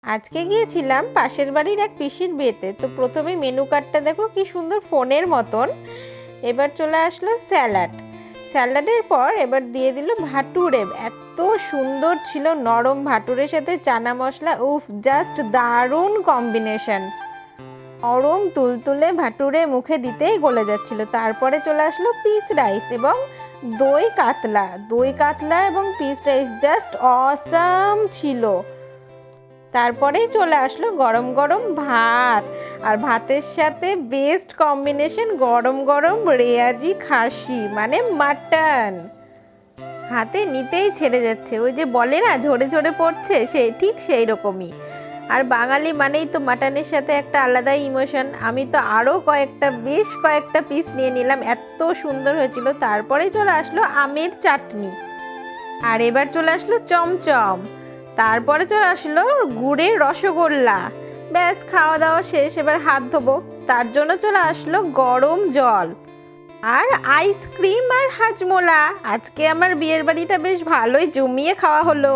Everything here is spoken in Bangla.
আজকে গিয়েছিলাম পাশের বাড়ির এক পিসির বিয়েতে। তো প্রথমে মেনু কার্ডটা দেখো কি সুন্দর, ফোনের মতন। এবার চলে আসলো স্যালাডের পর এবার দিয়ে দিল ভাটুরে। এত সুন্দর ছিল, নরম ভাটুরের সাথে চানা মশলা, উফ, জাস্ট দারুণ কম্বিনেশন। নরম তুলতুলে ভাটুরে মুখে দিতেই গলে যাচ্ছিল। তারপরে চলে আসলো পিস রাইস এবং দই কাতলা এবং পিস রাইস, জাস্ট অসাম ছিল। তারপরেই চলে আসলো গরম গরম ভাত, আর ভাতের সাথে বেস্ট কম্বিনেশন গরম গরম রেয়াজি খাসি মানে মাটন। হাতে নিতেই ছেড়ে যাচ্ছে, ওই যে বলে না ঝরে ঝরে পড়ছে, ঠিক সেই রকমই। আর বাঙালি মানেই তো মাটনের সাথে একটা আলাদাই ইমোশন। আমি তো আরও বেশ কয়েকটা পিস নিয়ে নিলাম, এত সুন্দর হয়েছিল। তারপরেই চলে আসলো আমের চাটনি, আর এবার চলে আসলো চমচম, তারপরে চলে আসলো গুড়ের রসগোল্লা। ব্যাস, খাওয়া দাওয়া শেষ, এবার হাত ধোবো। তার জন্য চলে আসলো গরম জল আর আইসক্রিম আর হাজমোলা। আজকে আমার বিয়ের বাড়িটা বেশ ভালোই জমিয়ে খাওয়া হলো।